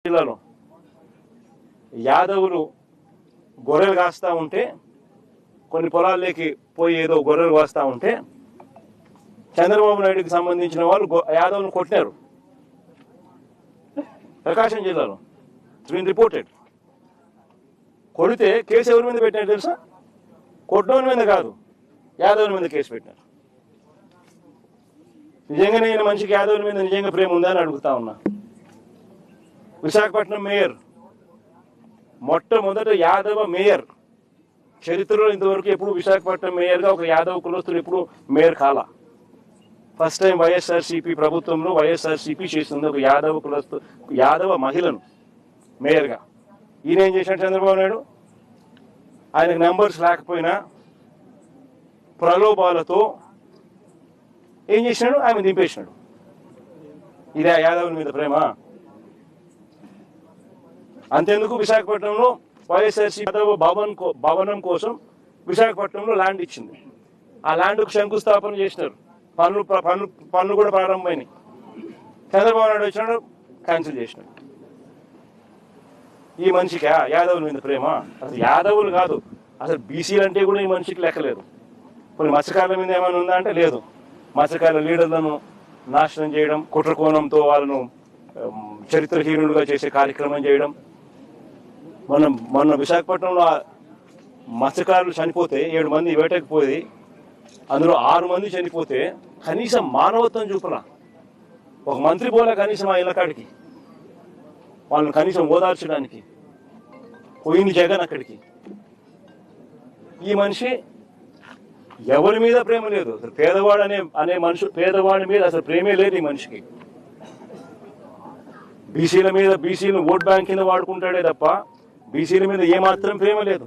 జిల్లాలో యాదవులు గొర్రెలు కాస్తూ ఉంటే, కొన్ని పొలాల్లోకి పోయి ఏదో గొర్రెలు కాస్తూ ఉంటే చంద్రబాబు నాయుడుకి సంబంధించిన వాళ్ళు యాదవులను కొట్టారు ప్రకాశం జిల్లాలో. It's been reported. కొడితే కేసు ఎవరి మీద పెట్టినారు తెలుసా? కొట్టడం మీద కాదు, యాదవుల మీద కేసు పెట్టినారు. నిజంగా నేను మనిషికి యాదవుల మీద నిజంగా ప్రేమ ఉందా అని అడుగుతా ఉన్నా. విశాఖపట్నం మేయర్, మొట్టమొదట యాదవ మేయర్ చరిత్రలో ఇంతవరకు ఎప్పుడు విశాఖపట్నం మేయర్గా ఒక యాదవ కులస్తులు ఎప్పుడు మేయర్ కాల. ఫస్ట్ టైం వైఎస్ఆర్సీపీ ప్రభుత్వంలో వైఎస్ఆర్సీపీ చేస్తుంది ఒక యాదవ కులస్తు యాదవ మహిళను మేయర్గా. ఈయన ఏం చేశాడు చంద్రబాబు నాయుడు? ఆయనకు నెంబర్స్ లేకపోయినా ప్రలోభాలతో ఏం చేసినాడు? ఆమె దింపేసినాడు. ఇదే యాదవుల మీద ప్రేమ. అంతెందుకు విశాఖపట్నంలో వైఎస్ఆర్సీ యాదవ భవనం కోసం విశాఖపట్నంలో ల్యాండ్ ఇచ్చింది. ఆ ల్యాండ్కు శంకుస్థాపన చేసినారు. పనులు కూడా ప్రారంభమైనాయి. చంద్రబాబు నాయుడు వచ్చినాడు, క్యాన్సిల్ చేసినాడు. ఈ మనిషికి యాదవుల మీద ప్రేమ? అసలు యాదవులు కాదు, అసలు బీసీలు అంటే కూడా ఈ మనిషికి లెక్కలేదు. కొన్ని మత్స్యకారుల మీద ఏమైనా ఉందా అంటే లేదు. మత్స్యకారుల లీడర్లను నాశనం చేయడం, కుట్రకోణంతో వాళ్ళను చరిత్రహీనులుగా చేసే కార్యక్రమం చేయడం. మొన్న విశాఖపట్నంలో మత్స్యకారులు చనిపోతే 7 మంది వేటకు పోయి అందులో 6 మంది చనిపోతే కనీసం మానవత్వం చూపలా. ఒక మంత్రి పోలే కనీసం ఆ ఇళ్ళకాడికి వాళ్ళని కనీసం ఓదార్చడానికి. పోయింది జగన్ అక్కడికి. ఈ మనిషి ఎవరి మీద ప్రేమ లేదు. అసలు పేదవాడు అనే మనిషి, పేదవాడి మీద అసలు ప్రేమే లేదు ఈ మనిషికి. బీసీల మీద, బీసీలను ఓట్ బ్యాంక్ కింద వాడుకుంటాడే తప్ప బీసీల మీద ఏమాత్రం ప్రేమ లేదు.